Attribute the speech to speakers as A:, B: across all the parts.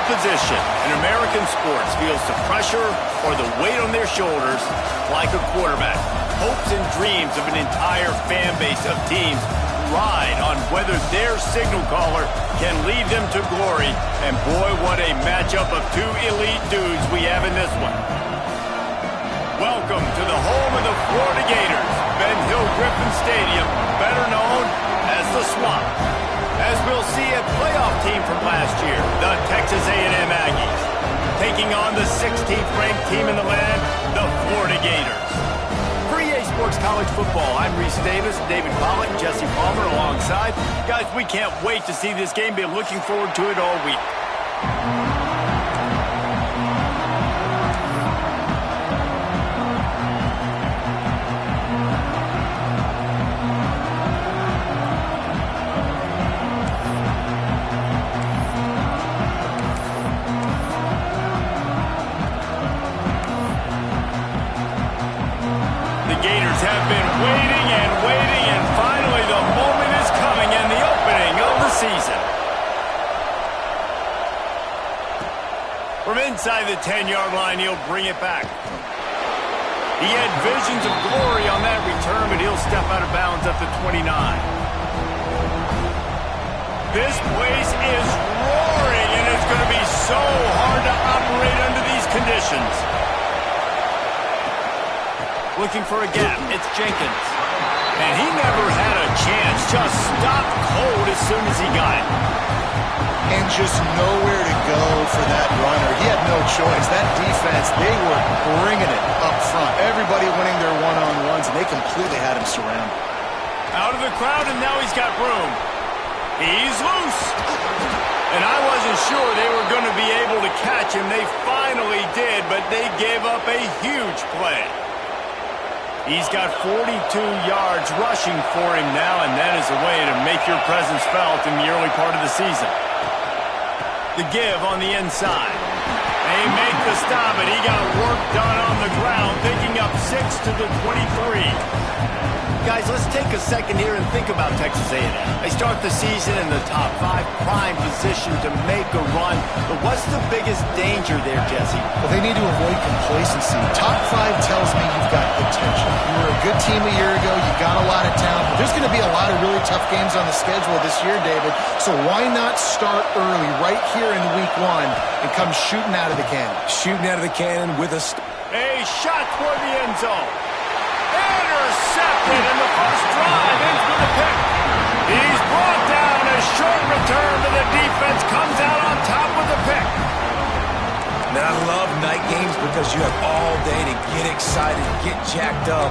A: position in American sports feels the pressure or the weight on their shoulders like a quarterback. Hopes and dreams of an entire fan base of teams ride on whether their signal caller can lead them to glory. And boy, what a matchup of two elite dudes we have in this one. Welcome to the home of the Florida Gators, Ben Hill Griffin Stadium, better known as the Swamp. As we'll see, a playoff team from last year, the Texas A&M Aggies, taking on the 16th ranked team in the land, the Florida Gators. For EA Sports College Football, I'm Reese Davis, David Pollack, Jesse Palmer alongside. Guys, we can't wait to see this game. Been looking forward to it all week. Have been waiting and waiting, and finally the moment is coming and the opening of the season. From inside the 10-yard line, he'll bring it back. He had visions of glory on that return, but he'll step out of bounds at the 29. This place is roaring, and it's going to be so hard to operate under these conditions. Looking for a gap. It's Jenkins. And he never had a chance. Just stopped cold as soon as he got it.
B: And just nowhere to go for that runner. He had no choice. That defense, they were bringing it up front. Everybody winning their one-on-ones, and they completely had him surrounded.
A: Out of the crowd, and now he's got room. He's loose. And I wasn't sure they were going to be able to catch him. They finally did, but they gave up a huge play. He's got 42 yards rushing for him now, and that is a way to make your presence felt in the early part of the season. The give on the inside. They make the stop, and he got work done on the ground, picking up 6 to the 23. Guys, let's take a second here and think about Texas A&M. They start the season in the top 5, prime position to make a run. But what's the biggest danger there, Jesse?
B: Well, they need to avoid complacency. Top 5 tells me you've got potential. You were a good team a year ago. You got a lot of talent. But there's going to be a lot of really tough games on the schedule this year, David. So why not start early right here in week 1 and come shooting out of the cannon?
C: Shooting out of the cannon with a
A: shot toward the end zone. Intercepted, and the first drive ends with a pick. He's brought down. A short return to the defense comes out on top with a pick.
C: Man, I love night games because you have all day to get excited, get jacked up,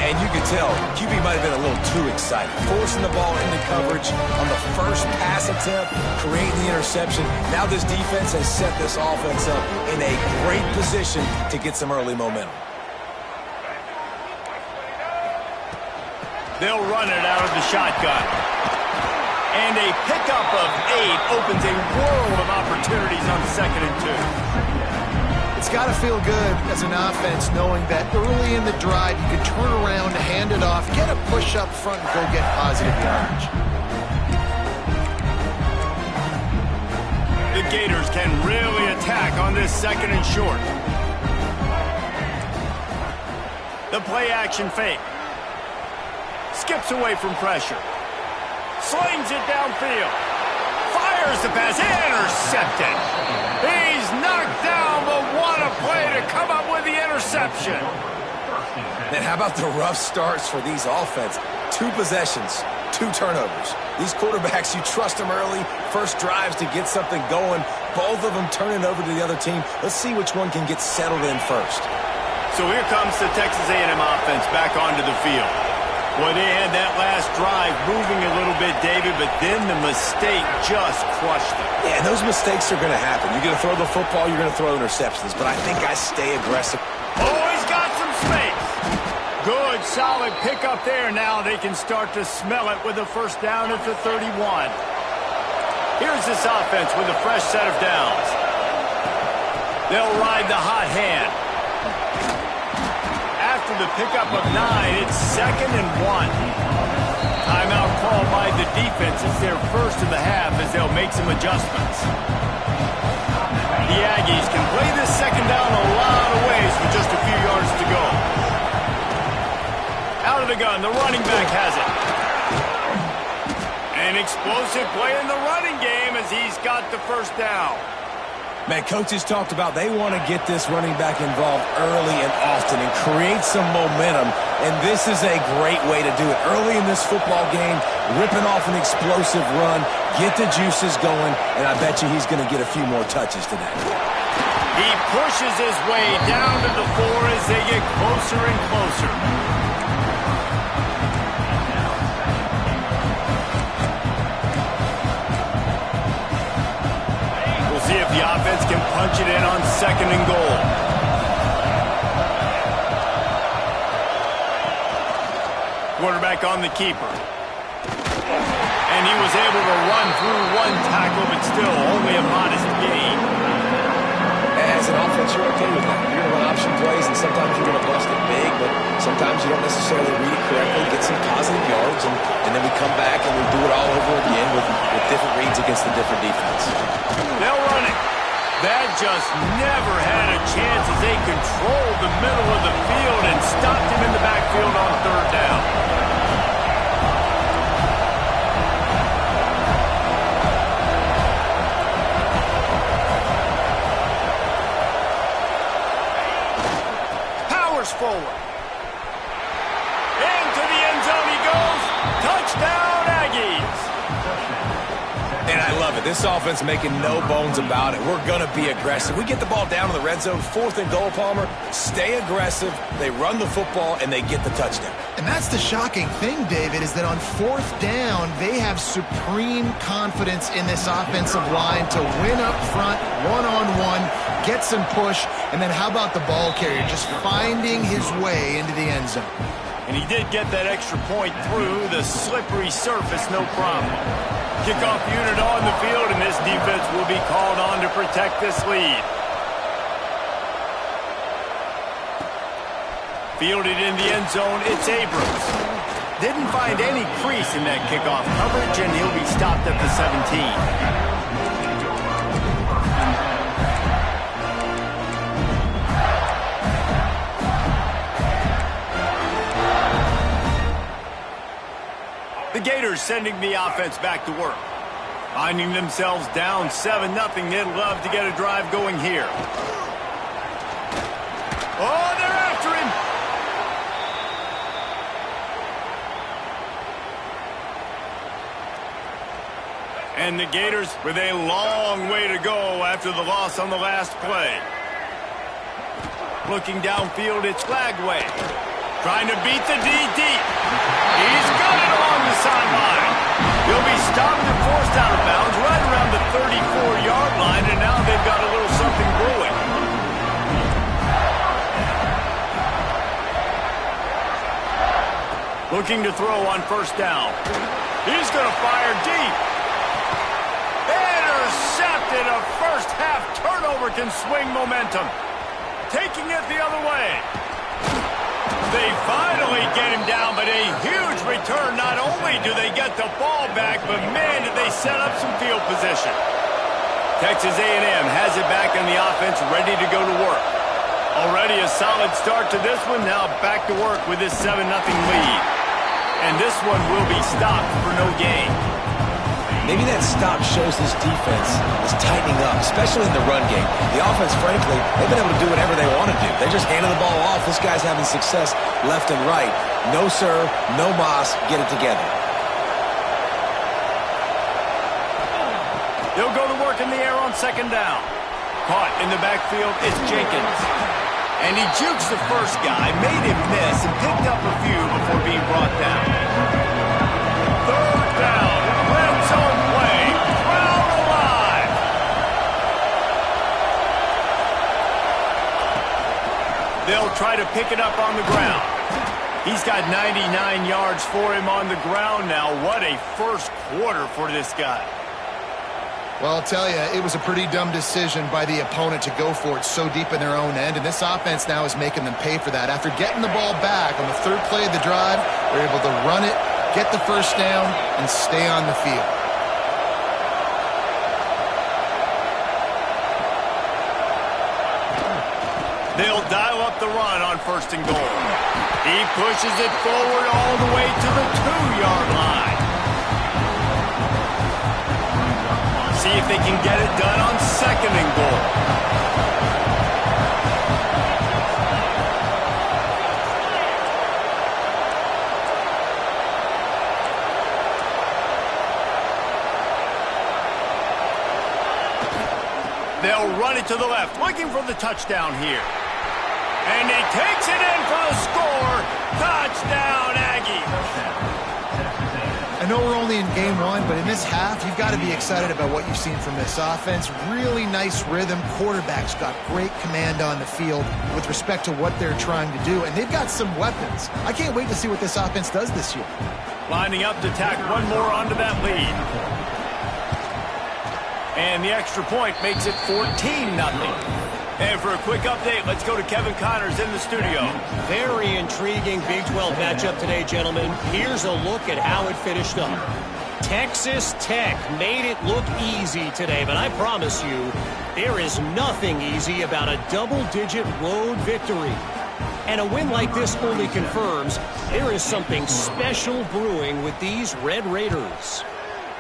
C: and you can tell QB might have been a little too excited. Forcing the ball into coverage on the first pass attempt, creating the interception. Now this defense has set this offense up in a great position to get some early momentum.
A: They'll run it out of the shotgun. And a pickup of 8 opens a world of opportunities on 2nd and 2.
B: It's got to feel good as an offense knowing that early in the drive you can turn around, hand it off, get a push up front, and go get positive yardage.
A: The Gators can really attack on this 2nd and short. The play action fake. Skips away from pressure. Slings it downfield. Fires the pass. Intercepted. He's knocked down, but what a play to come up with the interception.
C: And how about the rough starts for these offense? 2 possessions, 2 turnovers. These quarterbacks, you trust them early. First drives to get something going. Both of them turn it over to the other team. Let's see which one can get settled in first.
A: So here comes the Texas A&M offense back onto the field. Well, they had that last drive moving a little bit, David, but then the mistake just crushed them.
C: Yeah, those mistakes are going to happen. You're going to throw the football, you're going to throw interceptions, but I think I stay aggressive.
A: Oh, he's got some space. Good, solid pickup there. Now they can start to smell it with a first down at the 31. Here's this offense with a fresh set of downs. They'll ride the hot hand. After the pickup of 9, it's 2nd and 1. Timeout called by the defense. It's their first of the half as they'll make some adjustments. The Aggies can play this second down a lot of ways with just a few yards to go. Out of the gun, the running back has it. An explosive play in the running game as he's got the first down.
C: Man, coaches talked about they want to get this running back involved early and often and create some momentum, and this is a great way to do it. Early in this football game, ripping off an explosive run, get the juices going, and I bet you he's going to get a few more touches today.
A: He pushes his way down to the 4 as they get closer and closer. See if the offense can punch it in on second and goal. Quarterback on the keeper. And he was able to run through one tackle, but still only a modest gain.
C: As an offense, you're okay with that. You're going to run option plays, and sometimes you're going to bust it big, but sometimes you don't necessarily read it correctly, get some positive yards, and then we come back and we do it all over again with different reads against the different defense.
A: They'll run it. That just never had a chance as they controlled the middle of the field and stopped him in the backfield on third down. Powers forward. Into the end zone he goes. Touchdown, Aggies.
C: And I love it. This offense making no bones about it. We're going to be aggressive. We get the ball down in the red zone, 4th and goal, Palmer. Stay aggressive. They run the football, and they get the touchdown.
B: And that's the shocking thing, David, is that on 4th down, they have supreme confidence in this offensive line to win up front, one-on-one, get some push, and then how about the ball carrier just finding his way into the end zone?
A: And he did get that extra point through the slippery surface, no problem. Kickoff unit on the field, and this defense will be called on to protect this lead. Fielded in the end zone, it's Abrams. Didn't find any crease in that kickoff coverage, and he'll be stopped at the 17. The Gators sending the offense back to work. Finding themselves down 7-0, they'd love to get a drive going here. Oh, they're after him! And the Gators with a long way to go after the loss on the last play. Looking downfield, it's Lagway. Trying to beat the D deep. He's got it along the sideline. He'll be stopped and forced out of bounds right around the 34-yard line, and now they've got a little something brewing. Looking to throw on first down. He's going to fire deep. Intercepted. A first-half turnover can swing momentum. Taking it the other way. They finally get him down, but a huge return. Not only do they get the ball back, but man, did they set up some field position. Texas A&M has it back in the offense, ready to go to work. Already a solid start to this one. Now back to work with this 7-0 lead. And this one will be stopped for no gain.
C: Maybe that stop shows this defense is tightening up, especially in the run game. The offense, frankly, they've been able to do whatever they want to do. They're just handing the ball off. This guy's having success left and right. No serve, no moss, get it together.
A: They'll go to work in the air on second down. Caught in the backfield, it's Jenkins. And he jukes the first guy, made him miss, and picked up a few before being brought down. Third down. Red zone play. Crowd alive. They'll try to pick it up on the ground. He's got 99 yards for him on the ground now. What a first quarter for this guy.
B: Well, I'll tell you, it was a pretty dumb decision by the opponent to go for it so deep in their own end, and this offense now is making them pay for that. After getting the ball back on the third play of the drive, they're able to run it, get the first down, and stay on the field.
A: They'll dial up the run on 1st and goal. He pushes it forward all the way to the 2-yard line. See if they can get it done on 2nd and goal. They'll run it to the left, looking for the touchdown here. And he takes it in for the score. Touchdown, Aggies.
B: I know we're only in game 1, but in this half, you've got to be excited about what you've seen from this offense. Really nice rhythm. Quarterback's got great command on the field with respect to what they're trying to do, and they've got some weapons. I can't wait to see what this offense does this year.
A: Lining up to tack one more onto that lead. And the extra point makes it 14-0. And for a quick update, let's go to Kevin Connors in the studio.
D: Very intriguing Big 12 matchup today, gentlemen. Here's a look at how it finished up. Texas Tech made it look easy today, but I promise you, there is nothing easy about a double-digit road victory. And a win like this only confirms there is something special brewing with these Red Raiders.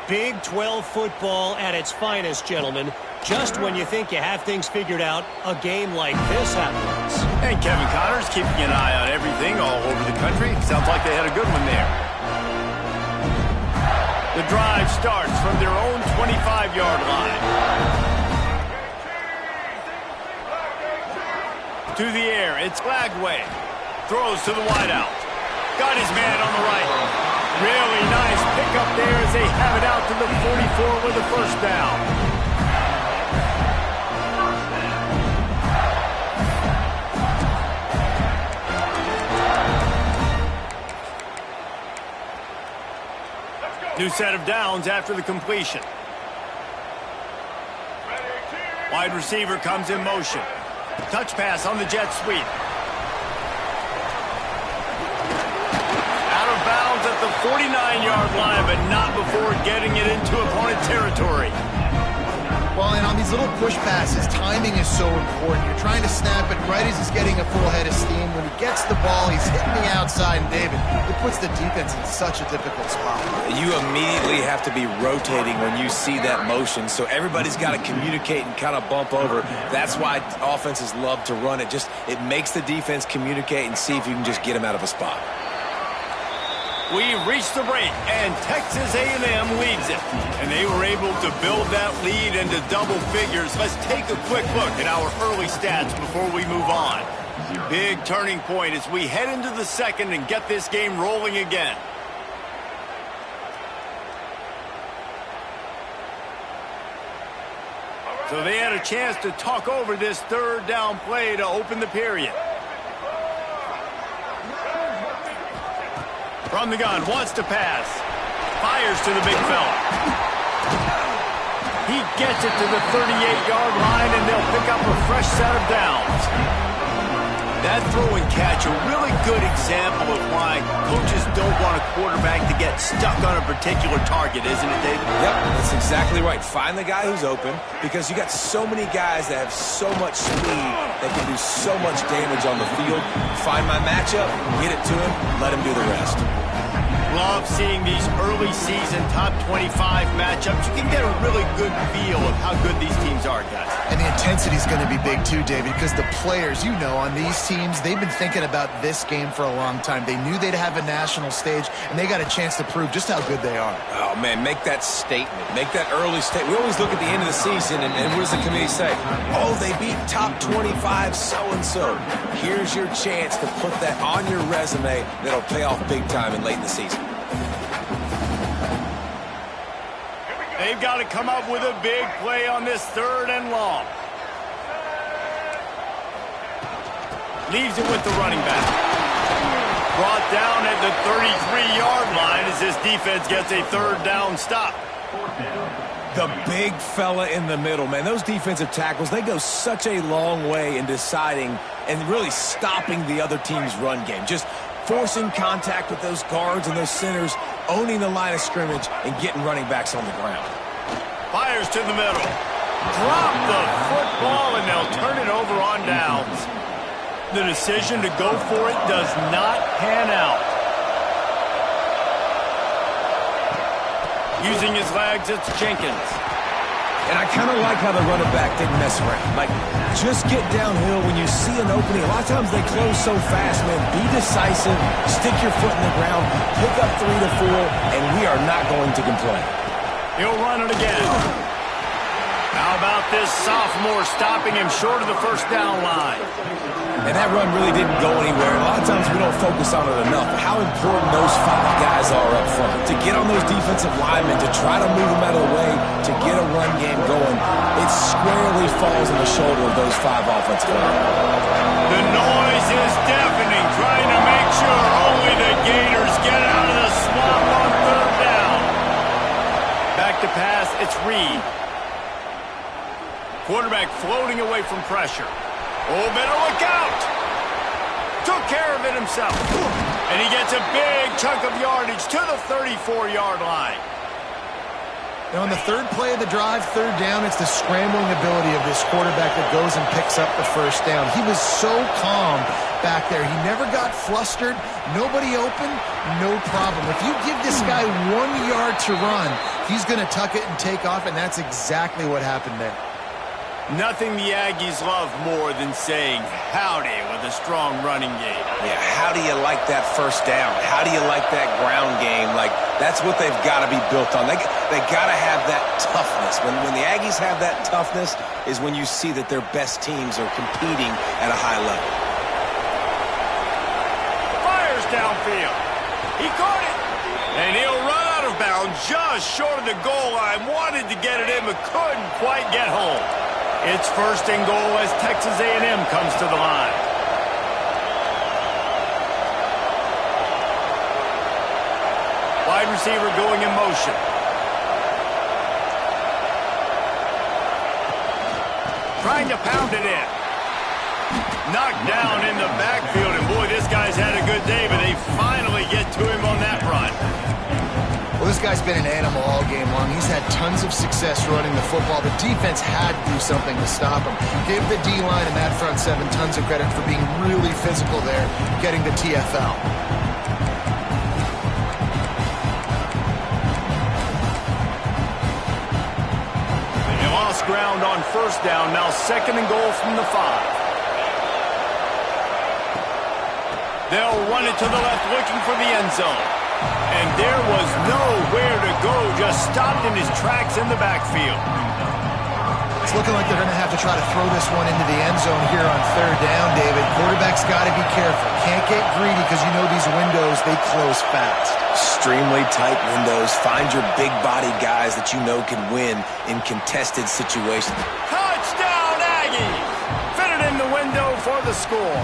D: Big 12 football at its finest, gentlemen. Just when you think you have things figured out, a game like this happens.
A: And Kevin Connors keeping an eye on everything all over the country. Sounds like they had a good one there. The drive starts from their own 25-yard line. To the air, it's Lagway. Throws to the wideout. Got his man on the right. Really nice pickup there as they have it out to the 44 with a first down. New set of downs after the completion. Wide receiver comes in motion. Touch pass on the jet sweep. At the 49-yard line, but not before getting it into opponent territory.
B: Well, and on these little push passes, timing is so important. You're trying to snap it right as he's getting a full head of steam. When he gets the ball, he's hitting the outside, and David, it puts the defense in such a difficult spot.
C: You immediately have to be rotating when you see that motion, so everybody's got to communicate and kind of bump over. That's why offenses love to run it. It makes the defense communicate and see if you can just get them out of a spot.
A: We've reached the break, and Texas A&M leads it. And they were able to build that lead into double figures. Let's take a quick look at our early stats before we move on. Big turning point as we head into the second and get this game rolling again. So they had a chance to talk over this third down play to open the period. From the gun, wants to pass. Fires to the big fella. He gets it to the 38-yard line, and they'll pick up a fresh set of downs. That throw and catch, a really good example of why coaches don't want a quarterback to get stuck on a particular target, isn't it, Dave?
C: Yep, that's exactly right. Find the guy who's open, because you got so many guys that have so much speed that can do so much damage on the field. Find my matchup, get it to him, let him do the rest.
A: Love seeing these early season top 25 matchups. You can get a really good feel of how good these teams are, guys.
B: And the intensity is going to be big too, David, because the players, you know, on these teams, they've been thinking about this game for a long time. They knew they'd have a national stage, and they got a chance to prove just how good they are.
C: Oh, man, make that statement. Make that early statement. We always look at the end of the season, and what does the committee say? Oh, they beat top 25 so-and-so. Here's your chance to put that on your resume that'll pay off big time and late in the season.
A: They've got to come up with a big play on this third and long. Leaves it with the running back. Brought down at the 33-yard line as this defense gets a third down stop.
C: The big fella in the middle, man. Those defensive tackles, they go such a long way in deciding and really stopping the other team's run game. Just forcing contact with those guards and those centers, owning the line of scrimmage, and getting running backs on the ground.
A: Fires to the middle. Drop the football, and they'll turn it over on downs. The decision to go for it does not pan out. Using his legs, it's Jenkins.
C: And I kind of like how the running back didn't mess around. Like, just get downhill when you see an opening. A lot of times they close so fast, man. Be decisive, stick your foot in the ground, pick up 3 to 4, and we are not going to complain.
A: He'll run it again. How about this sophomore stopping him short of the first down line?
C: And that run really didn't go anywhere. A lot of times we don't focus on it enough. How important those 5 guys are up front. To get on those defensive linemen, to try to move them out of the way, to get a run game going, it squarely falls on the shoulder of those 5 offensive linemen.
A: The noise is deafening, trying to make sure only the Gators get out of the swamp on third down. Back to pass, it's Reed. Quarterback floating away from pressure. Oh, better look out! Took care of it himself. And he gets a big chunk of yardage to the 34-yard line.
B: Now, on the third play of the drive, third down, it's the scrambling ability of this quarterback that goes and picks up the first down. He was so calm back there. He never got flustered. Nobody open, no problem. If you give this guy 1 yard to run, he's going to tuck it and take off, and that's exactly what happened there.
A: Nothing the Aggies love more than saying howdy with a strong running game.
C: Yeah, how do you like that first down? How do you like that ground game? Like, that's what they've got to be built on. They got to have that toughness. When the Aggies have that toughness is when you see that their best teams are competing at a high level.
A: Fires downfield. He caught it. And he'll run out of bounds just short of the goal line. Wanted to get it in, but couldn't quite get home. It's first and goal as Texas A&M comes to the line. Wide receiver going in motion. Trying to pound it in. Knocked down in the backfield, and boy, this guy's had a good day, but they finally get to him on that run.
B: Well, this guy's been an animal all game long. He's had tons of success running the football. The defense had to do something to stop him. Gave the D-line and that front 7 tons of credit for being really physical there, getting the TFL.
A: They lost ground on first down. Now second and goal from the 5. They'll run it to the left, looking for the end zone. And there was nowhere to go, just stopped in his tracks in the backfield.
B: It's looking like they're going to have to try to throw this one into the end zone here on third down, David. Quarterback's got to be careful. Can't get greedy because you know these windows, they close fast.
C: Extremely tight windows. Find your big-bodied guys that you know can win in contested situations.
A: Touchdown, Aggies! Fitted in the window for the score.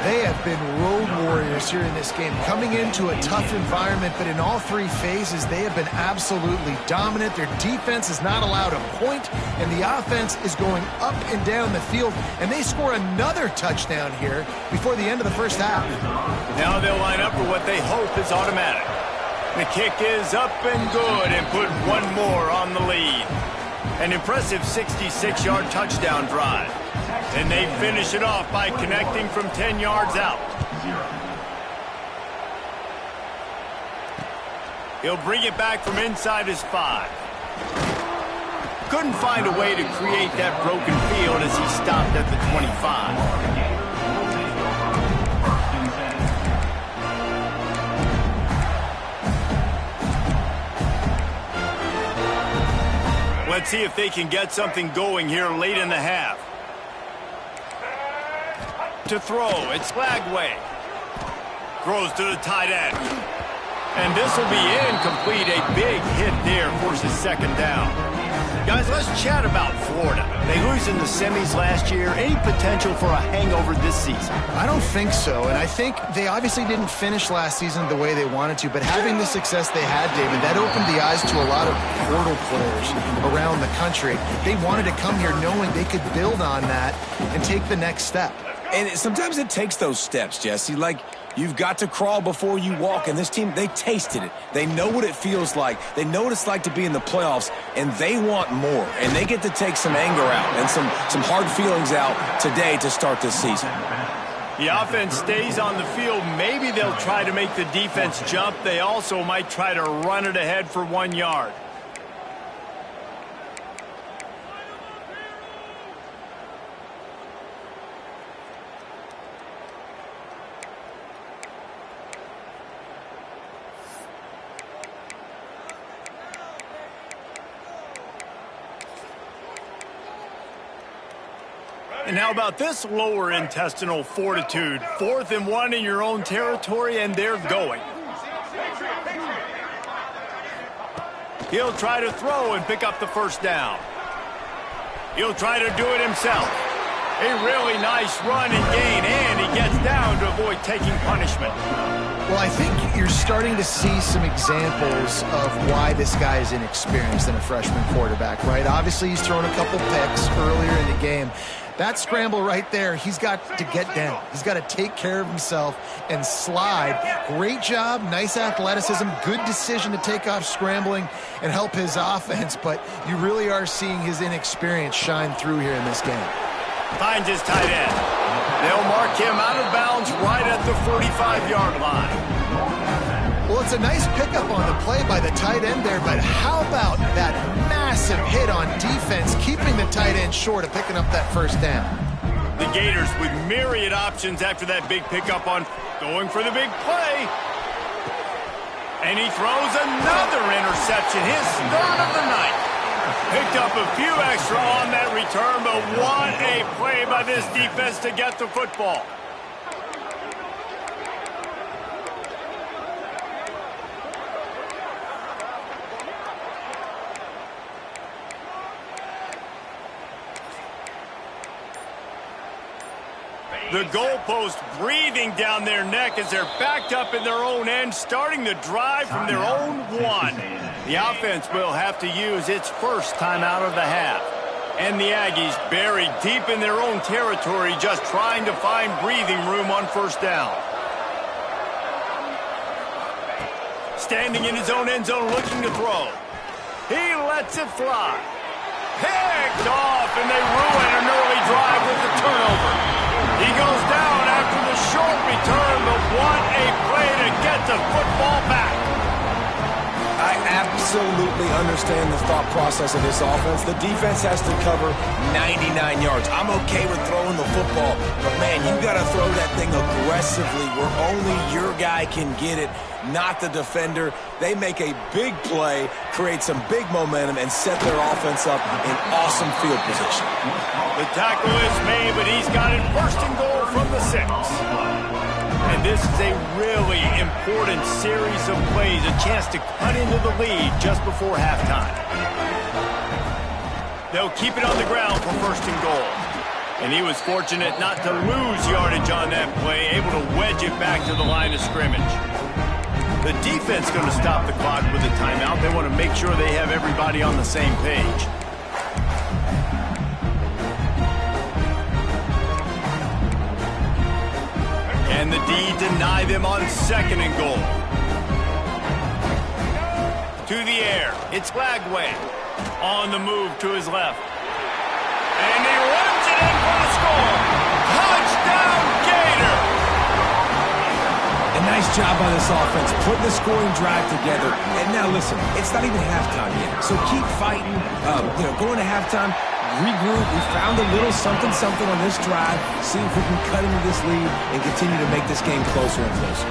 B: They have been road warriors here in this game, coming into a tough environment, but in all 3 phases, they have been absolutely dominant. Their defense is not allowed a point, and the offense is going up and down the field, and they score another touchdown here before the end of the first half.
A: Now they'll line up for what they hope is automatic. The kick is up and good, and put one more on the lead. An impressive 66-yard touchdown drive. And they finish it off by connecting from 10 yards out. He'll bring it back from inside his 5. Couldn't find a way to create that broken field as he stopped at the 25. Let's see if they can get something going here late in the half. To throw, it's Lagway. Throws to the tight end. And this will be incomplete. A big hit there forces second down. Guys, let's chat about Florida. They lose in the semis last year. Any potential for a hangover this season?
B: I don't think so, and I think they obviously didn't finish last season the way they wanted to, but having the success they had, David, that opened the eyes to a lot of portal players around the country. They wanted to come here knowing they could build on that and take the next step.
C: And sometimes it takes those steps, Jesse. Like, You've got to crawl before you walk, and this team, they tasted it. They know what it feels like. They know what it's like to be in the playoffs, and they want more. And they get to take some anger out and some hard feelings out today to start this season.
A: The offense stays on the field. Maybe they'll try to make the defense jump. They also might try to run it ahead for 1 yard. And how about this lower intestinal fortitude? 4th and 1 in your own territory, and they're going. He'll try to throw and pick up the first down. He'll try to do it himself. A really nice run and gain, and he gets down to avoid taking punishment.
B: Well, I think you're starting to see some examples of why this guy is inexperienced in a freshman quarterback, right? Obviously, he's thrown a couple picks earlier in the game. That scramble right there, he's got to get down. He's got to take care of himself and slide. Great job, nice athleticism, good decision to take off scrambling and help his offense, but you really are seeing his inexperience shine through here in this game.
A: Finds his tight end. They'll mark him out of bounds right at the 45-yard line.
B: Well, it's a nice pickup on the play by the tight end there, but how about that massive hit on defense, keeping the tight end short of picking up that first down?
A: The Gators with myriad options after that big pickup on going for the big play. And he throws another interception, his 3rd of the night. Picked up a few extra on that return, but what a play by this defense to get the football. The goalpost breathing down their neck as they're backed up in their own end, starting the drive from their own 1. The offense will have to use its first timeout of the half. And the Aggies buried deep in their own territory, just trying to find breathing room on first down. Standing in his own end zone looking to throw. He lets it fly. Picked off, and they ruin an early drive with the turnover. He goes down after the short return, but what a play to get the football back.
C: I absolutely understand the thought process of this offense. The defense has to cover 99 yards. I'm okay with throwing the football, but man, you got to throw that thing aggressively where only your guy can get it, not the defender. They make a big play, create some big momentum, and set their offense up in awesome field position.
A: The tackle is made, but he's got it 1st and goal from the 6. And this is a really important series of plays, a chance to cut into the lead just before halftime. They'll keep it on the ground for 1st and goal. And he was fortunate not to lose yardage on that play, able to wedge it back to the line of scrimmage. The defense going to stop the clock with a timeout. They want to make sure they have everybody on the same page. And the D deny them on 2nd and goal. To the air. It's Lagway. On the move to his left. And he runs it in for the score. Touchdown, Gator!
C: A nice job by this offense, putting the scoring drive together. And now listen, it's not even halftime yet. So keep fighting, going to halftime. Regroup. We found a little something on this drive. See if we can cut into this lead and continue to make this game closer and closer.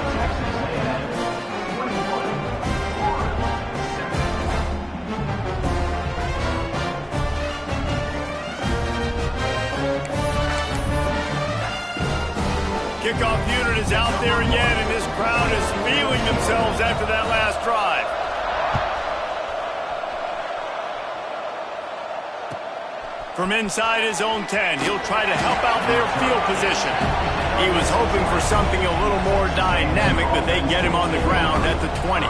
A: Kickoff unit is out there again, and this crowd is feeling themselves after that last drive. From inside his own 10, he'll try to help out their field position. He was hoping for something a little more dynamic, but they get him on the ground at the 20.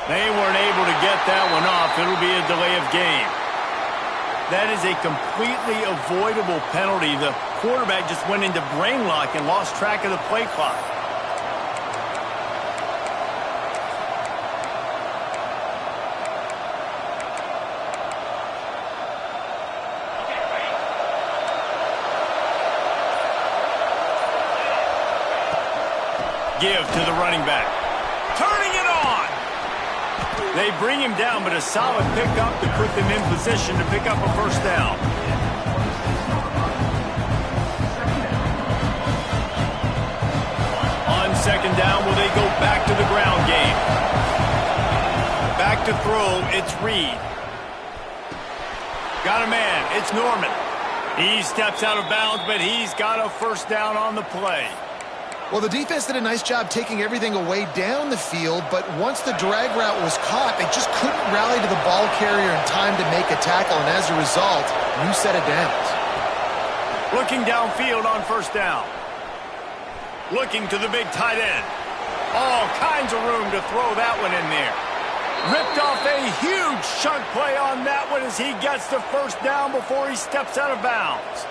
A: They weren't able to get that one off. It'll be a delay of game. That is a completely avoidable penalty. The quarterback just went into brain lock and lost track of the play clock. Give to the running back. Turning it on! They bring him down, but a solid pickup to put them in position to pick up a first down. On second down, will they go back to the ground game? Back to throw, it's Reed. Got a man, it's Norman. He steps out of bounds, but he's got a first down on the play.
B: Well, the defense did a nice job taking everything away down the field, but once the drag route was caught, they just couldn't rally to the ball carrier in time to make a tackle, and as a result, new set of downs.
A: Looking downfield on first down. Looking to the big tight end. All kinds of room to throw that one in there. Ripped off a huge chunk play on that one as he gets the first down before he steps out of bounds.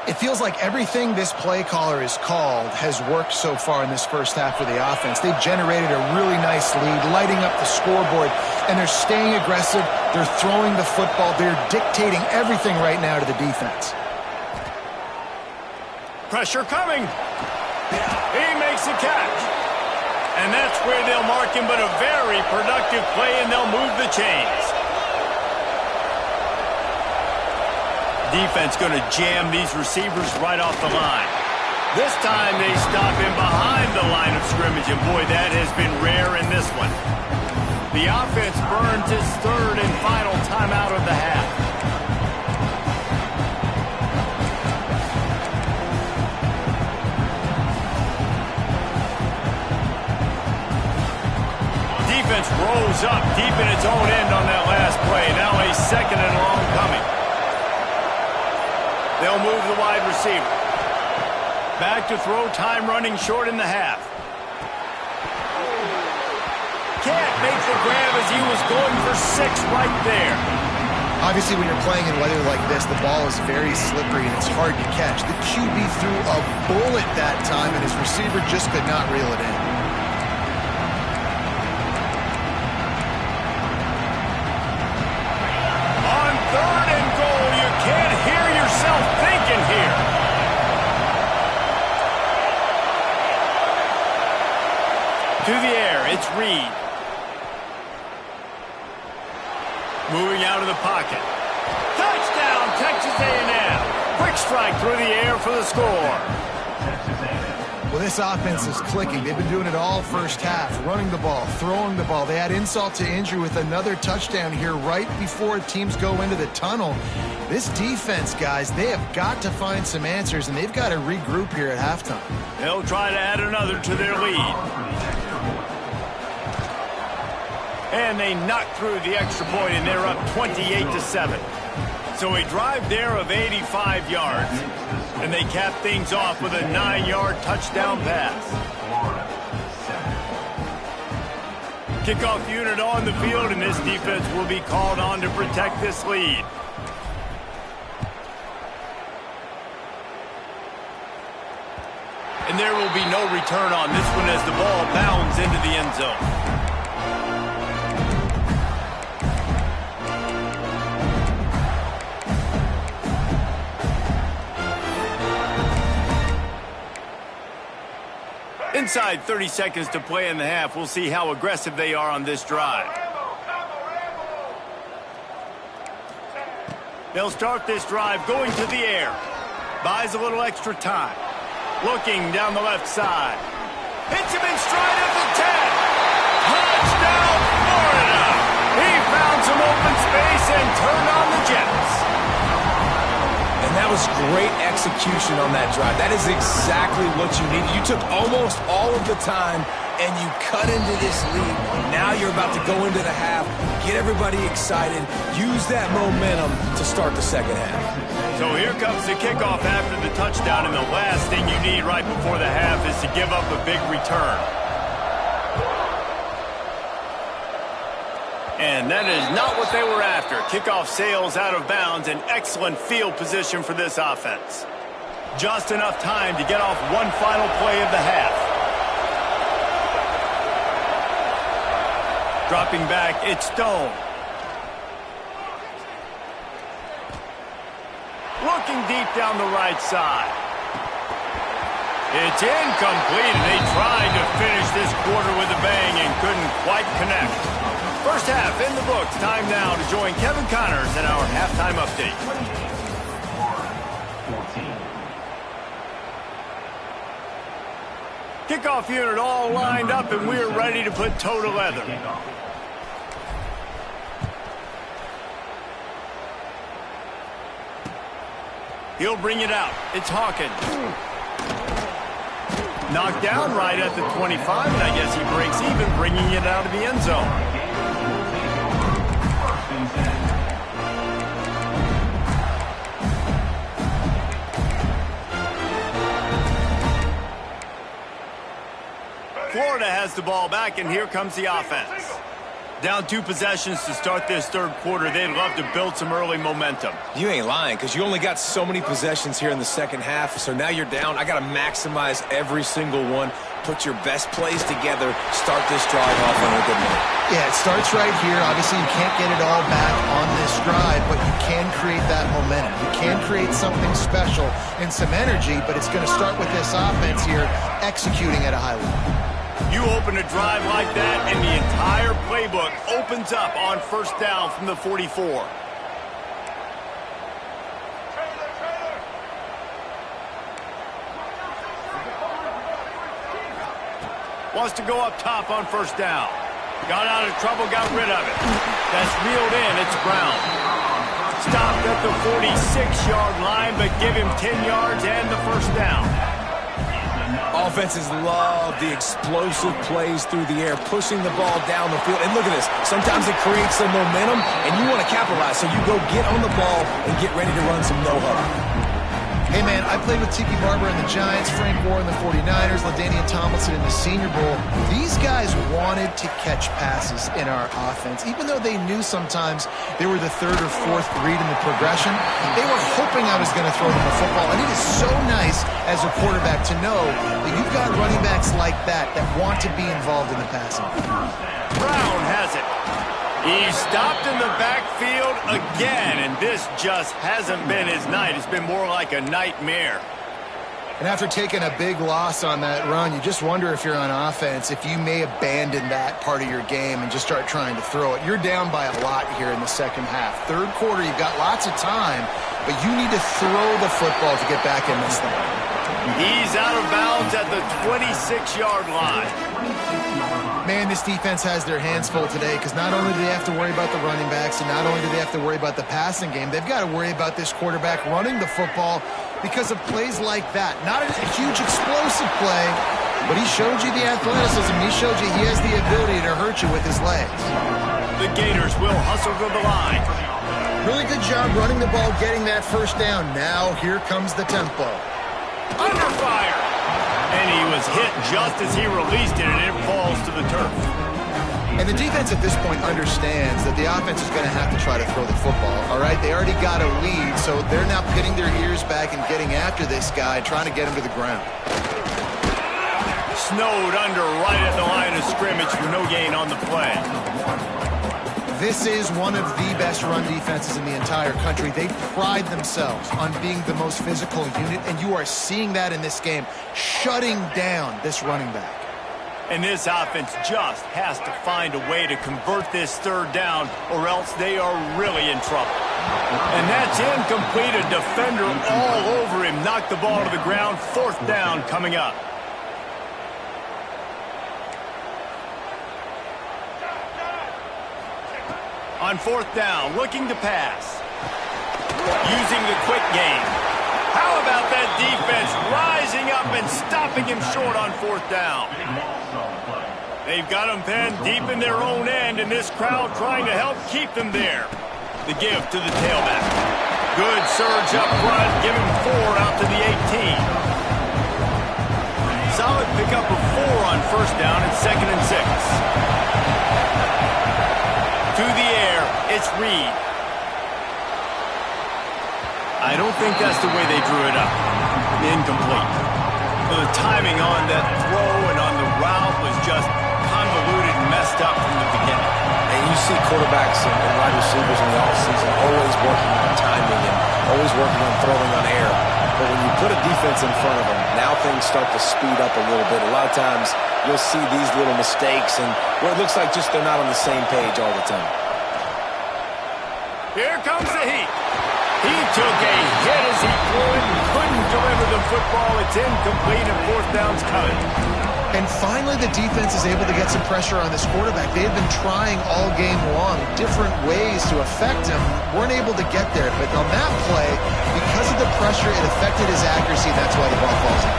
B: It feels like everything this play caller has called has worked so far in this first half of the offense. They've generated a really nice lead, lighting up the scoreboard, and they're staying aggressive. They're throwing the football. They're dictating everything right now to the defense.
A: Pressure coming. He makes a catch. And that's where they'll mark him, but a very productive play, and they'll move the chains. Defense going to jam these receivers right off the line. This time they stop him behind the line of scrimmage, and boy, that has been rare in this one. The offense burns its third and final timeout of the half. Defense rolls up deep in its own end on that last play. Now a second and long coming. They'll move the wide receiver. Back to throw, time running short in the half. Can't make the grab as he was going for 6 right there.
B: Obviously, when you're playing in weather like this, the ball is very slippery and it's hard to catch. The QB threw a bullet that time, and his receiver just could not reel it in.
A: On third and goal, you can't hear yourself thinking here. To the air, it's Reed. Moving out of the pocket. Touchdown, Texas A&M. Quick strike through the air for the score.
B: Well, this offense is clicking. They've been doing it all first half, running the ball, throwing the ball. They add insult to injury with another touchdown here right before teams go into the tunnel. This defense, guys, they have got to find some answers, and they've got to regroup here at halftime.
A: They'll try to add another to their lead. And they knock through the extra point, and they're up 28-7. So a drive there of 85 yards. And they cap things off with a 9-yard touchdown pass. Kickoff unit on the field, and this defense will be called on to protect this lead. And there will be no return on this one as the ball bounds into the end zone. Inside 30 seconds to play in the half. We'll see how aggressive they are on this drive. They'll start this drive going to the air. Buys a little extra time. Looking down the left side. Hits him in stride at the 10. Touchdown, Florida! He found some open space and turned on the Jets.
C: And that was great execution on that drive. That is exactly what you needed. You took almost all of the time, and you cut into this lead. Now you're about to go into the half, get everybody excited, use that momentum to start the second half.
A: So here comes the kickoff after the touchdown, and the last thing you need right before the half is to give up a big return. And that is not what they were after. Kickoff sails out of bounds, and excellent field position for this offense. Just enough time to get off one final play of the half. Dropping back, it's Stone. Looking deep down the right side. It's incomplete, and they tried to finish this quarter with a bang and couldn't quite connect. First half in the books. Time now to join Kevin Connors in our halftime update. Kickoff unit all lined up, and we're ready to put toe to leather. He'll bring it out. It's Hawkins. Knocked down right at the 25, and I guess he breaks even, bringing it out of the end zone. Florida has the ball back, and here comes the offense. Down 2 possessions to start this third quarter. They'd love to build some early momentum.
C: You ain't lying, because you only got so many possessions here in the second half, so now you're down. I got to maximize every single one, put your best plays together, start this drive off on a good note.
B: Yeah, it starts right here. Obviously, you can't get it all back on this drive, but you can create that momentum. You can create something special and some energy, but it's going to start with this offense here executing at a high level.
A: You open a drive like that, and the entire playbook opens up on first down from the 44. Wants to go up top on first down. Got out of trouble, got rid of it. That's reeled in. It's Brown. Stopped at the 46-yard line, but give him 10 yards and the first down.
C: Offenses love the explosive plays through the air, pushing the ball down the field. And look at this. Sometimes it creates some momentum, and you want to capitalize. So you go get on the ball and get ready to run some no-huddle.
B: Hey, man, I played with Tiki Barber and the Giants, Frank Gore and the 49ers, LaDainian Tomlinson in the Senior Bowl. These guys wanted to catch passes in our offense. Even though they knew sometimes they were the third or fourth read in the progression, they were hoping I was going to throw them the football. And it is so nice as a quarterback to know that you've got running backs like that want to be involved in the passing.
A: Brown has it. He's stopped in the backfield again, and this just hasn't been his night. It's been more like a nightmare.
B: And after taking a big loss on that run, you just wonder if you're on offense, if you may abandon that part of your game and just start trying to throw it. You're down by a lot here in the second half. Third quarter, you've got lots of time, but you need to throw the football to get back in this thing.
A: He's out of bounds at the 26-yard line.
B: Man, this defense has their hands full today because not only do they have to worry about the running backs and not only do they have to worry about the passing game, they've got to worry about this quarterback running the football because of plays like that. Not a huge explosive play, but he showed you the athleticism. He showed you he has the ability to hurt you with his legs.
A: The Gators will hustle to the line.
B: Really good job running the ball, getting that first down. Now here comes the tempo.
A: Under fire. And he was hit just as he released it, and it falls to the turf.
B: And the defense at this point understands that the offense is going to have to try to throw the football, all right? They already got a lead, so they're now pitting their ears back and getting after this guy, trying to get him to the ground.
A: Snowed under right at the line of scrimmage for no gain on the play.
B: This is one of the best run defenses in the entire country. They pride themselves on being the most physical unit, and you are seeing that in this game, shutting down this running back.
A: And this offense just has to find a way to convert this third down, or else they are really in trouble. And that's incomplete. A defender all over him. Knocked the ball to the ground. Fourth down coming up. On fourth down, looking to pass. Using the quick game. How about that defense rising up and stopping him short on fourth down? They've got him penned deep in their own end, and this crowd trying to help keep them there. The give to the tailback. Good surge up front, give him 4 out to the 18. Solid pickup of 4 on first down and 2nd and 6. To the think that's the way they drew it up. Incomplete. The timing on that throw and on the route was just convoluted and messed up from the beginning.
C: And you see quarterbacks and wide receivers in the offseason always working on timing and always working on throwing on air. But when you put a defense in front of them, now things start to speed up a little bit. A lot of times you'll see these little mistakes and where it looks like just they're not on the same page all the time.
A: Here comes the heat. He took a hit as he threw it and couldn't deliver the football. It's incomplete and fourth down's coming.
B: And finally, the defense is able to get some pressure on this quarterback. They had been trying all game long different ways to affect him. Weren't able to get there. But on that play, because of the pressure, it affected his accuracy. That's why the ball falls in.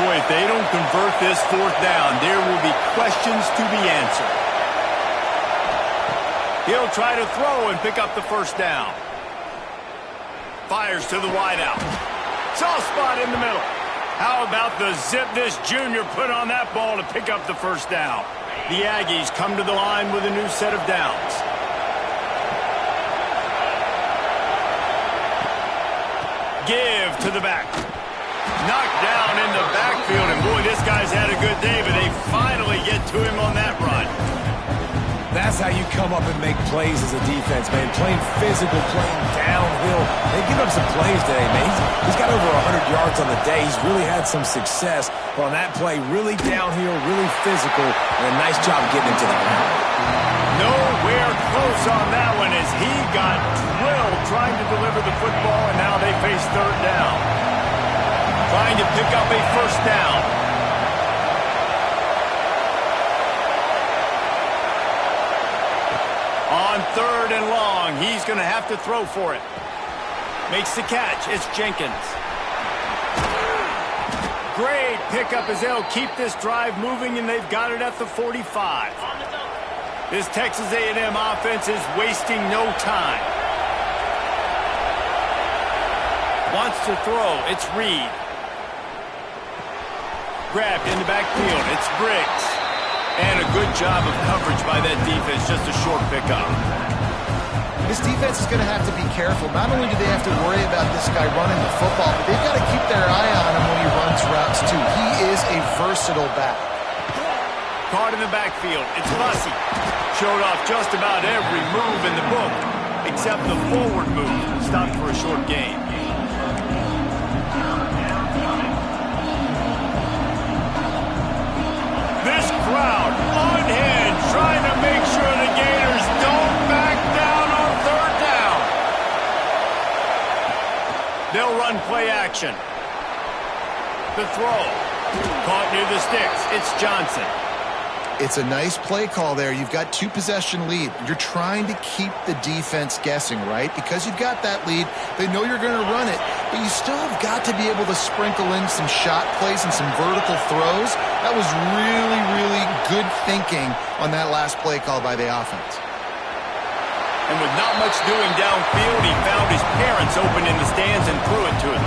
A: Boy, if they don't convert this fourth down, there will be questions to be answered. He'll try to throw and pick up the first down. Fires to the wideout. Soft spot in the middle. How about the zip this junior put on that ball to pick up the first down? The Aggies come to the line with a new set of downs. Give to the back. Knocked down in the backfield, and boy, this guy's had a good day, but they finally get to him on that run.
C: That's how you come up and make plays as a defense, man. Playing physical, playing downhill. They give up some plays today, man. He's got over 100 yards on the day. He's really had some success. But on that play, really downhill, really physical, and a nice job getting into the ground.
A: Nowhere close on that one as he got drilled trying to deliver the football, and now they face third down. Trying to pick up a first down. On third and long, he's going to have to throw for it. Makes the catch. It's Jenkins. Great pickup as they'll keep this drive moving, and they've got it at the 45. This Texas A&M offense is wasting no time. Wants to throw. It's Reed. Grabbed in the backfield. It's Briggs. And a good job of coverage by that defense, just a short pickup.
B: This defense is going to have to be careful. Not only do they have to worry about this guy running the football, but they've got to keep their eye on him when he runs routes, too. He is a versatile back.
A: Caught in the backfield. It's Bussey. Showed off just about every move in the book, except the forward move. Stopped for a short gain. This crowd unhinged, trying to make sure the Gators don't back down on third down. They'll run play action. The throw. Caught near the sticks. It's Johnson.
B: It's a nice play call there. You've got 2-possession lead. You're trying to keep the defense guessing, right? Because you've got that lead, they know you're going to run it, but you still have got to be able to sprinkle in some shot plays and some vertical throws. That was really, really good thinking on that last play call by the offense.
A: And with not much doing downfield, he found his parents open in the stands and threw it to him.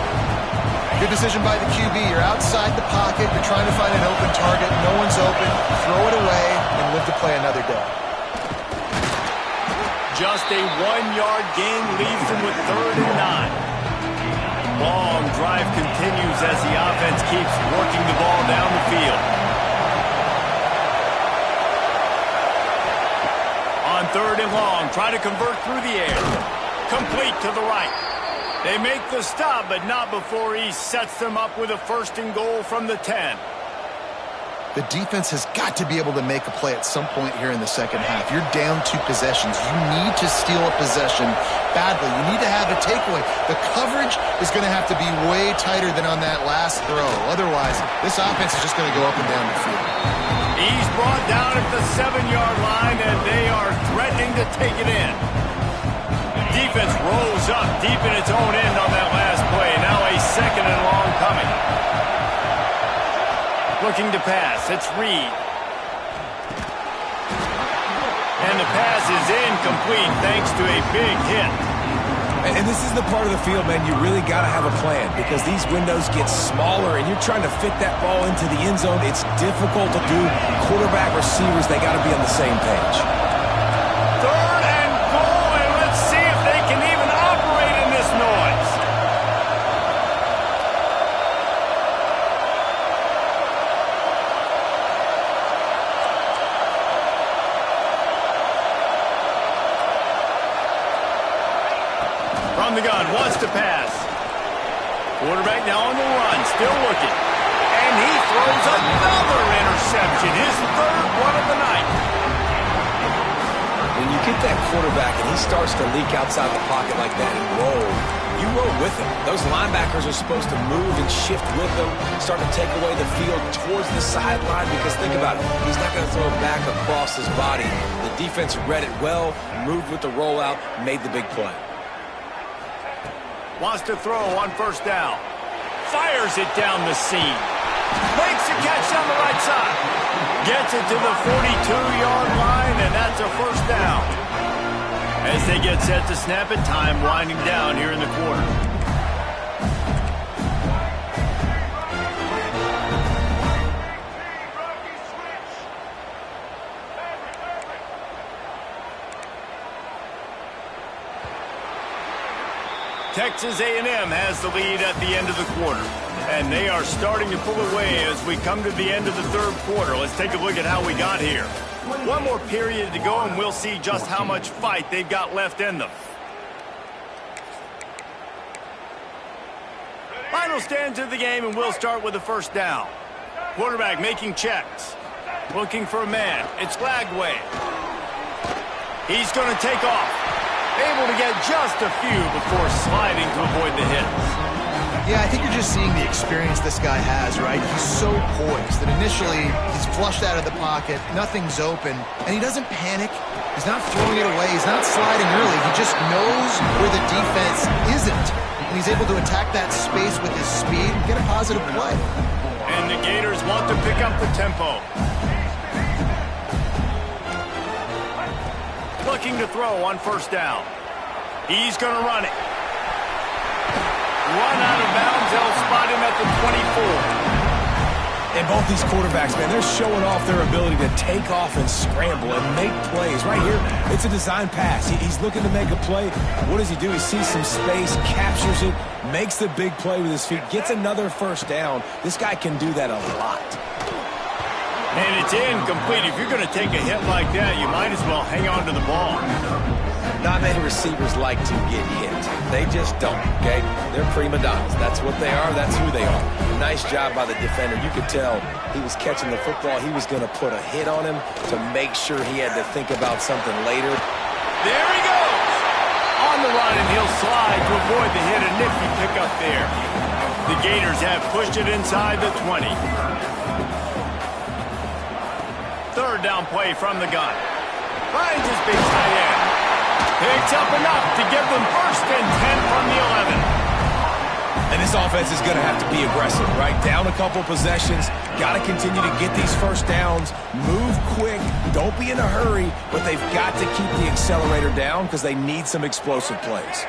B: Good decision by the QB. You're outside the pocket. You're trying to find an open target. No one's open. Throw it away and live to play another day.
A: Just a 1-yard gain leaves them with 3rd and 9. Long drive continues as the offense keeps working the ball down the field. On 3rd and long, try to convert through the air. Complete to the right. They make the stop, but not before he sets them up with a 1st and goal from the 10.
B: The defense has got to be able to make a play at some point here in the second half. You're down 2 possessions. You need to steal a possession badly. You need to have a takeaway. The coverage is going to have to be way tighter than on that last throw. Otherwise, this offense is just going to go up and down the field.
A: He's brought down at the 7-yard line, and they are threatening to take it in. Defense rolls up deep in its own end on that last play. Now a 2nd and long coming. Looking to pass. It's Reed. And the pass is incomplete thanks to a big hit.
C: And this is the part of the field, man, you really got to have a plan because these windows get smaller and you're trying to fit that ball into the end zone. It's difficult to do. Quarterback, receivers, they got to be on the same page.
A: 3rd and goal, and let's see if they can even operate in this noise. the gun, wants to pass. Quarterback now on the run, still looking. And he throws another interception, his third one of the night.
C: When you get that quarterback and he starts to leak outside the pocket like that and roll, you roll with him. Those linebackers are supposed to move and shift with him, start to take away the field towards the sideline, because think about it, he's not going to throw it back across his body. The defense read it well, moved with the rollout, made the big play.
A: Wants to throw on first down. Fires it down the seam. Makes a catch down the right side. Gets it to the 42-yard line, and that's a first down. As they get set to snap it, time winding down here in the quarter. Texas A&M has the lead at the end of the quarter, and they are starting to pull away as we come to the end of the third quarter. Let's take a look at how we got here. One more period to go, and we'll see just how much fight they've got left in them. Final stands of the game, and we'll start with the first down. Quarterback making checks. Looking for a man. It's Lagway. He's going to take off. Able to get just a few before sliding to avoid the hits.
B: Yeah, I think you're just seeing the experience this guy has, right? He's so poised that initially he's flushed out of the pocket, nothing's open, and he doesn't panic. He's not throwing it away. He's not sliding early. He just knows where the defense isn't, and he's able to attack that space with his speed and get a positive play.
A: And the Gators want to pick up the tempo. Looking to throw on first down. He's going to run it. Run out of bounds. They'll spot him at the 24.
C: And both these quarterbacks, man, they're showing off their ability to take off and scramble and make plays. Right here, it's a design pass. He's looking to make a play. What does he do? He sees some space, captures it, makes the big play with his feet, gets another first down. This guy can do that a lot.
A: And it's incomplete. If you're going to take a hit like that, you might as well hang on to the ball.
C: Not many receivers like to get hit. They just don't, okay? They're prima donnas. That's what they are. That's who they are. Nice job by the defender. You could tell he was catching the football. He was going to put a hit on him to make sure he had to think about something later.
A: There he goes! On the run, and he'll slide to avoid the hit. A nifty pickup there. The Gators have pushed it inside the 20. Third down play from the gun. Finds his big tight end. Picks up enough to give them first and 10 from the 11.
C: And this offense is going to have to be aggressive, right? Down a couple possessions. Got to continue to get these first downs. Move quick. Don't be in a hurry. But they've got to keep the accelerator down because they need some explosive plays.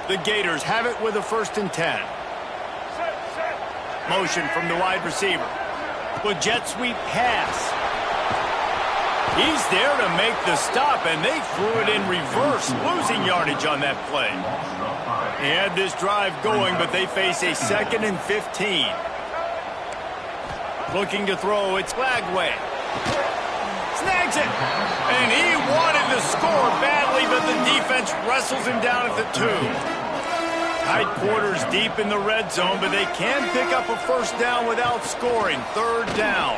A: The Gators have it with a first and 10. Motion from the wide receiver. With jet sweep pass. He's there to make the stop, and they threw it in reverse, losing yardage on that play. He had this drive going, but they face a 2nd and 15. Looking to throw, it's Lagway. Snags it, and he wanted to score badly, but the defense wrestles him down at the 2. Tight quarters deep in the red zone, but they can pick up a first down without scoring. Third down.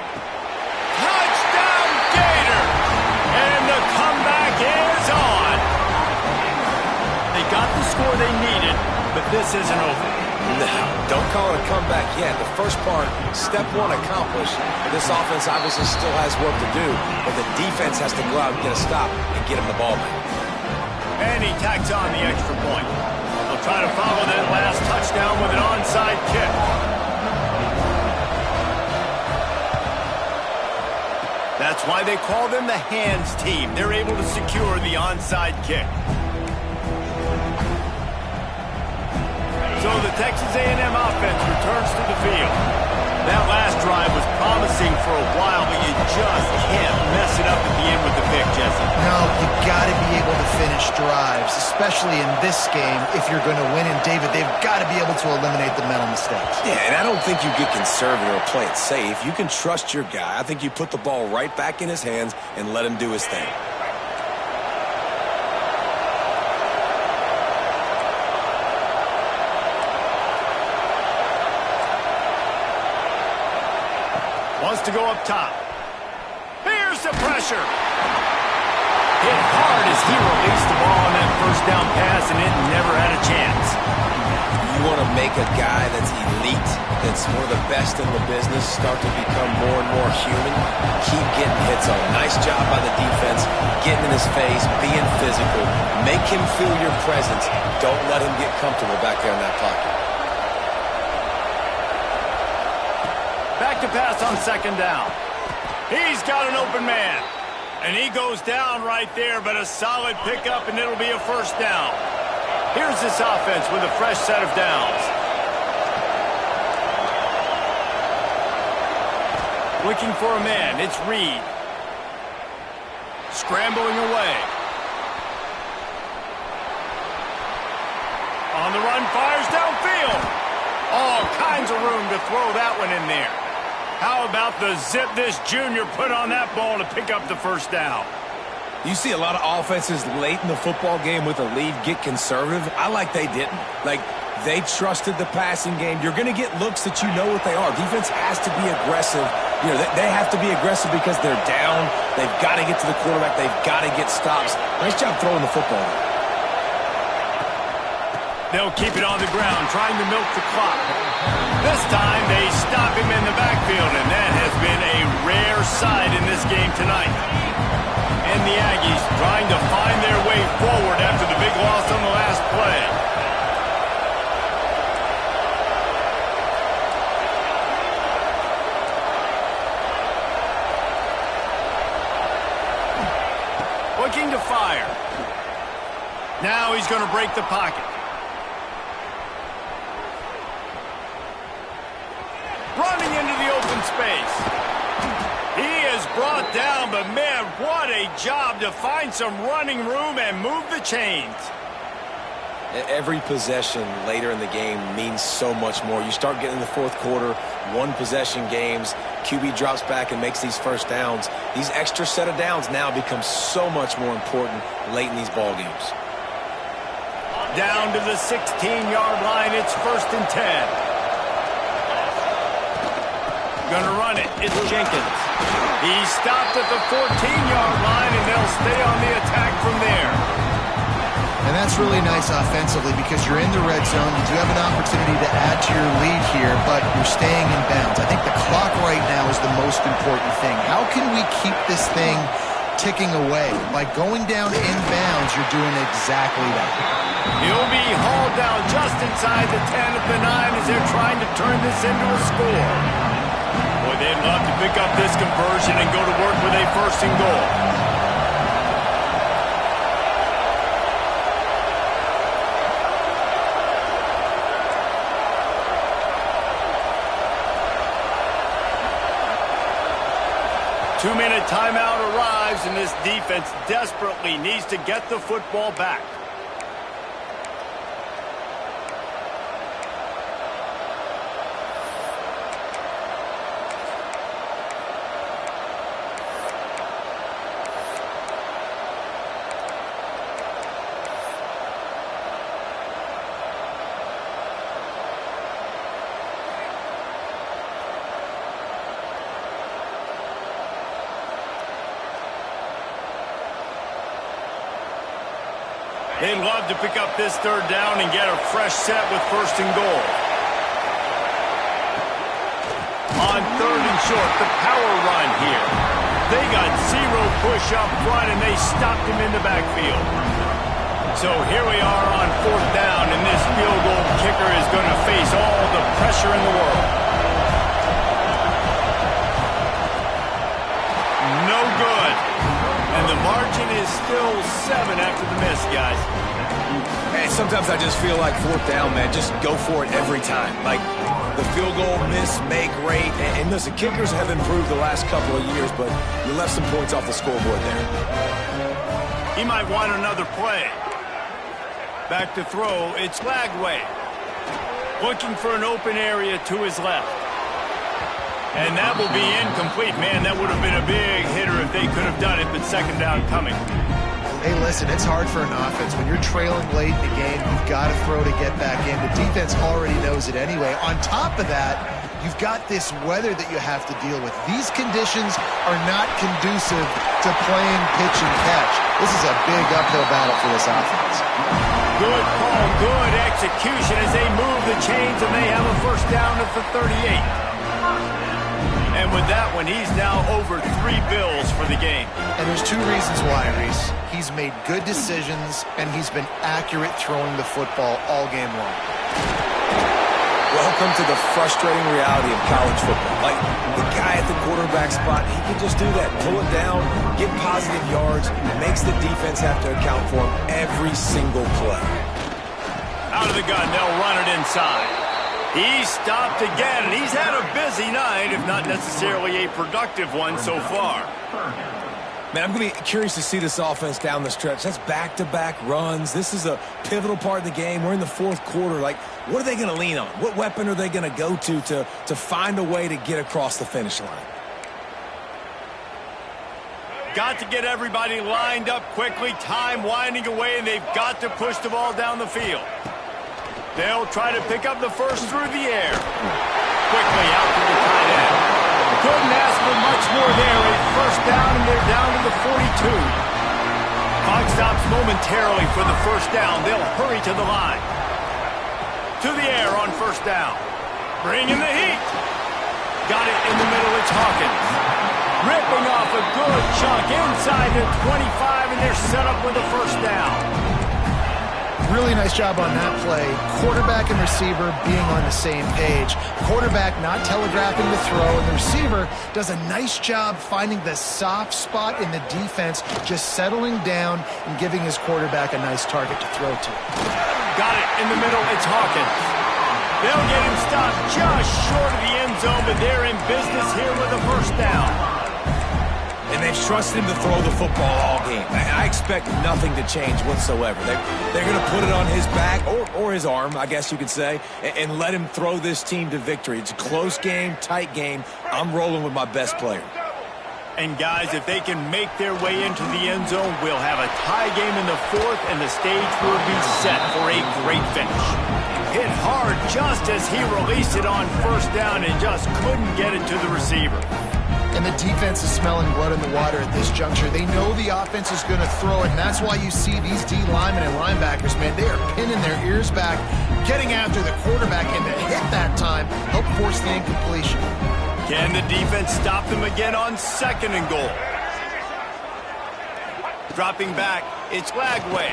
A: Touchdown, Gator! And the comeback is on. They got the score they needed, but this isn't over.
C: No, don't call it a comeback yet. The first part, step one accomplished. This offense obviously still has work to do, but the defense has to go out and get a stop and get him the ball back.
A: And he tacks on the extra point. They'll try to follow that last touchdown with an onside kick. That's why they call them the hands team. They're able to secure the onside kick. So the Texas A&M offense returns to the field. That last drive was promising for a while, but you just can't mess it up at the end with the pick, Jesse.
B: No, you got to be able to finish drives, especially in this game if you're going to win. And, David, they've got to be able to eliminate the mental mistakes.
C: Yeah, and I don't think you get conservative or play it safe. You can trust your guy. I think you put the ball right back in his hands and let him do his thing.
A: wants to go up top. Here's the pressure. Hit hard as he released the ball on that first down pass, and it never had a chance.
C: You want to make a guy that's elite, that's one of the best in the business, start to become more and more human. Keep getting hits on. Nice job by the defense, getting in his face, being physical. Make him feel your presence. Don't let him get comfortable back there in that pocket.
A: Back to pass on second down. He's got an open man. And he goes down right there, but a solid pickup, and it'll be a first down. Here's this offense with a fresh set of downs. Looking for a man, it's Reed. Scrambling away. On the run, fires downfield. All kinds of room to throw that one in there. How about the zip this junior put on that ball to pick up the first down?
C: You see a lot of offenses late in the football game with a lead get conservative. I like they didn't. Like, they trusted the passing game. You're going to get looks that you know what they are. Defense has to be aggressive. You know, they have to be aggressive because they're down. They've got to get to the quarterback. They've got to get stops. Nice job throwing the football.
A: They'll keep it on the ground, trying to milk the clock. This time, they stop him in the backfield, and that has been a rare sight in this game tonight. And the Aggies trying to find their way forward after the big loss on the last play. Looking to fire. Now he's going to break the pocket. Running into the open space. He is brought down, but man, what a job to find some running room and move the chains.
C: Every possession later in the game means so much more. You start getting in the fourth quarter, one possession games, QB drops back and makes these first downs. These extra set of downs now become so much more important late in these ball games.
A: Down to the 16-yard line, it's 1st and 10. Gonna run it. It's Jenkins. He stopped at the 14-yard line, and they'll stay on the attack from there.
B: And that's really nice offensively because you're in the red zone. You do have an opportunity to add to your lead here, but you're staying in bounds. I think the clock right now is the most important thing. How can we keep this thing ticking away? By going down in bounds, you're doing exactly that.
A: He'll be hauled down just inside the 10 at the 9 as they're trying to turn this into a score. Boy, they'd love to pick up this conversion and go to work with a 1st and goal. Two-minute timeout arrives, and this defense desperately needs to get the football back. They'd love to pick up this 3rd down and get a fresh set with 1st and goal. On 3rd and short, the power run here. They got 0 push up front, and they stopped him in the backfield. So here we are on 4th down, and this field goal kicker is going to face all the pressure in the world. No good. And the margin is still 7 after the miss, guys.
C: And sometimes I just feel like 4th down, man, just go for it every time. Like, the field goal miss, make rate. And listen, kickers have improved the last couple of years, but you left some points off the scoreboard there.
A: He might want another play. Back to throw, it's Lagway. Looking for an open area to his left. And that will be incomplete. Man, that would have been a big hitter if they could have done it, but 2nd down coming.
B: Hey, listen, it's hard for an offense. When you're trailing late in the game, you've got to throw to get back in. The defense already knows it anyway. On top of that, You've got this weather that you have to deal with. These conditions are not conducive to playing pitch and catch. This is a big uphill battle for this offense.
A: Good call, good execution as they move the chains, and they have a first down at the 38. And with that one, he's now over 3 bills for the game.
B: And there's 2 reasons why, Reese. He's made good decisions, and he's been accurate throwing the football all game long.
C: Welcome to the frustrating reality of college football. Like, the guy at the quarterback spot, he can just do that. Pull it down, get positive yards, makes the defense have to account for him every single play.
A: Out of the gun, they'll run it inside. He's stopped again, and he's had a busy night, if not necessarily a productive one so far.
C: Man, I'm going to be curious to see this offense down the stretch. That's back-to-back runs. This is a pivotal part of the game. We're in the 4th quarter. Like, what are they going to lean on? What weapon are they going to go to find a way to get across the finish line?
A: Got to get everybody lined up quickly. Time winding away, and they've got to push the ball down the field. They'll try to pick up the first through the air. Quickly out to the tight end. Couldn't ask for much more there. A first down, and they're down to the 42. Clock stops momentarily for the first down. They'll hurry to the line. To the air on first down. Bringing the heat. Got it in the middle. It's Hawkins. Ripping off a good chunk inside the 25, and they're set up with a first down.
B: Really nice job on that play. Quarterback and receiver being on the same page. Quarterback not telegraphing the throw, and the receiver does a nice job finding the soft spot in the defense, just settling down and giving his quarterback a nice target to throw to.
A: Got it in the middle. It's Hawkins. They'll get him stopped just short of the end zone, but they're in business here with a first down.
C: And they've trusted him to throw the football all game. I expect nothing to change whatsoever. They're going to put it on his back, or his arm, I guess you could say, and let him throw this team to victory. It's a close game, tight game. I'm rolling with my best player.
A: And, guys, if they can make their way into the end zone, we'll have a tie game in the 4th, and the stage will be set for a great finish. Hit hard just as he released it on first down and just couldn't get it to the receiver.
B: And the defense is smelling blood in the water at this juncture. They know the offense is going to throw it, and that's why you see these D linemen and linebackers, man, they are pinning their ears back, getting after the quarterback, and to hit that time, help force the incompletion.
A: Can the defense stop them again on 2nd and goal? Dropping back, it's Lagway.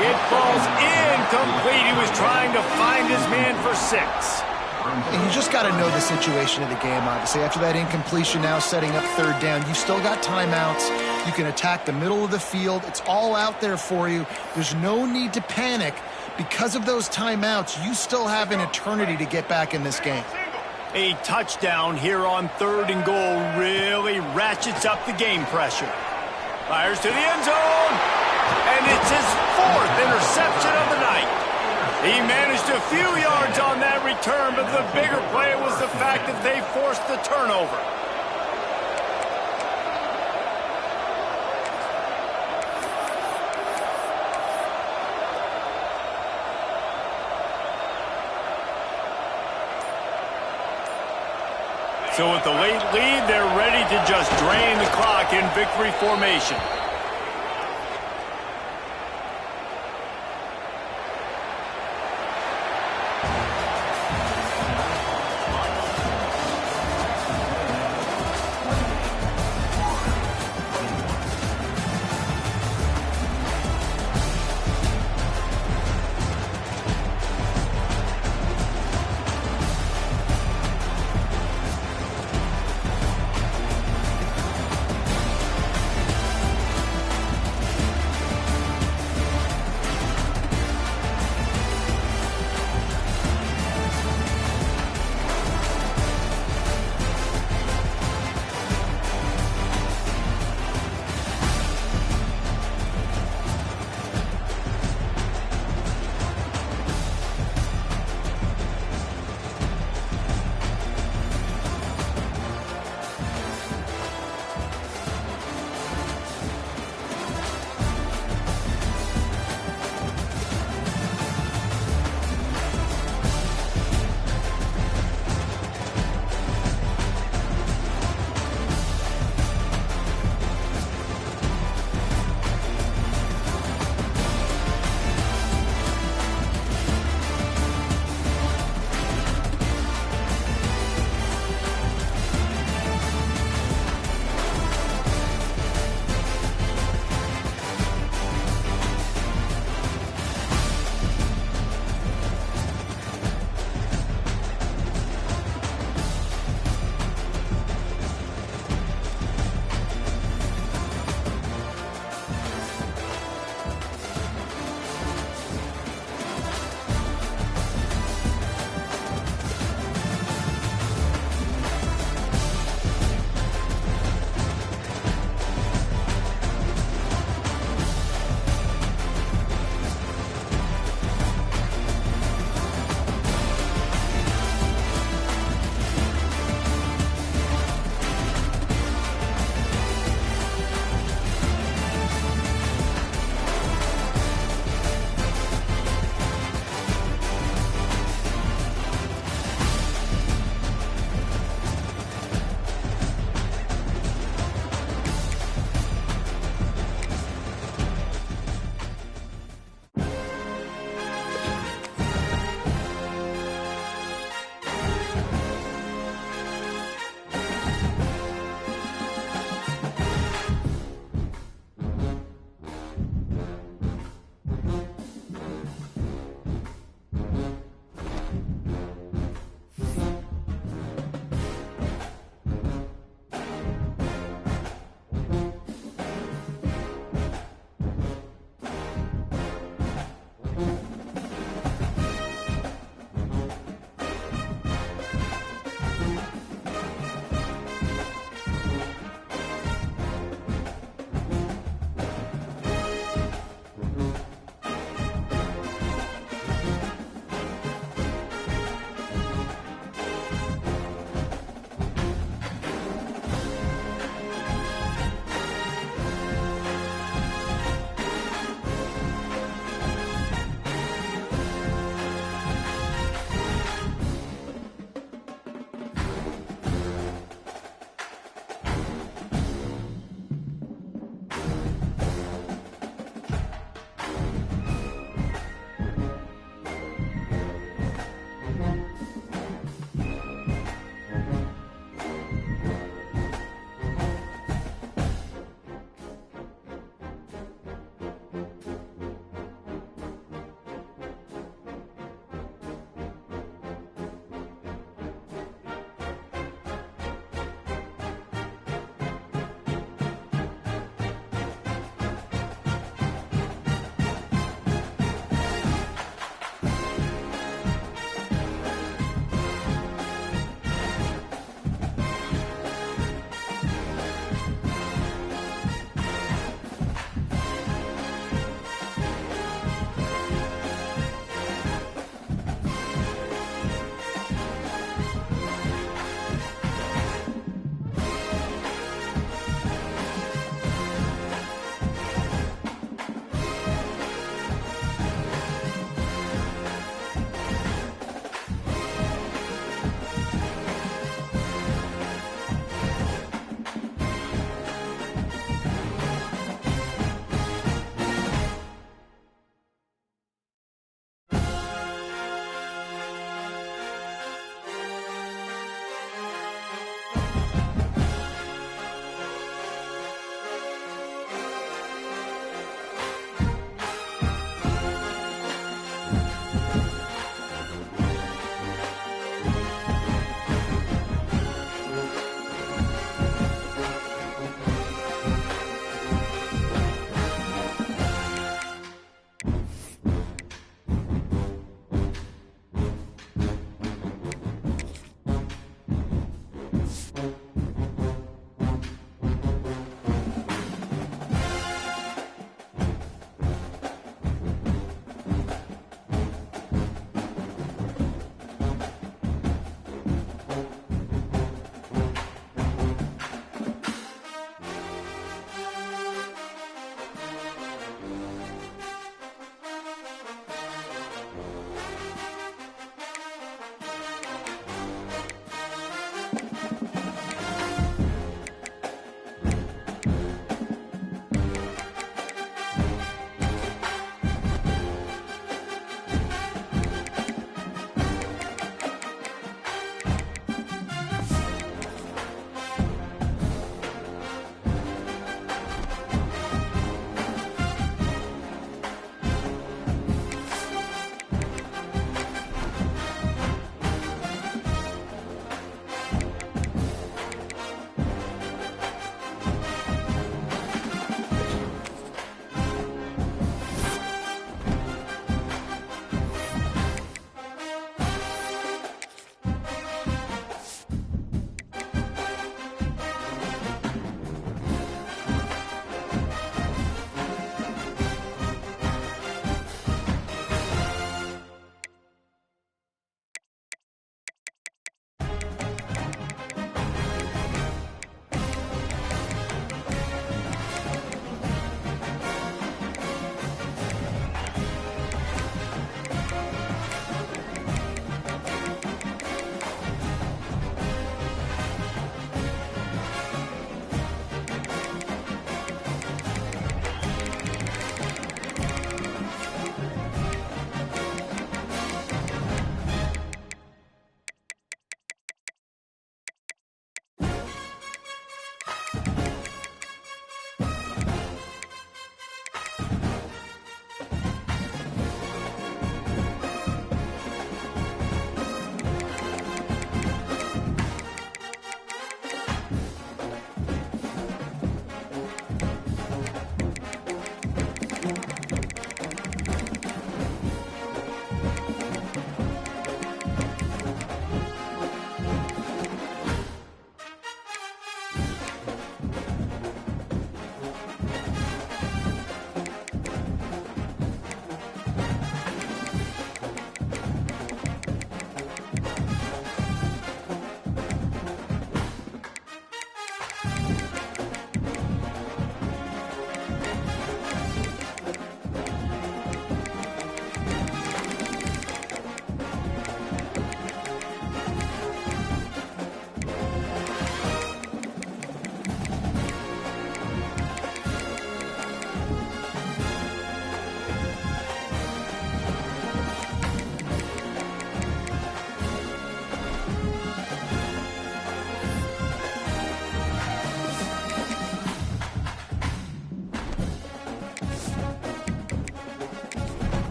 A: It falls incomplete. He was trying to find his man for 6.
B: And you just got to know the situation of the game, obviously. After that incompletion, now setting up 3rd down, you've still got timeouts. You can attack the middle of the field. It's all out there for you. There's no need to panic. Because of those timeouts, you still have an eternity to get back in this game.
A: A touchdown here on 3rd and goal really ratchets up the game pressure. Fires to the end zone, and it's his 4th interception of the night. He managed a few yards on that return, but the bigger play was the fact that they forced the turnover. So with the late lead, they're ready to just drain the clock in victory formation.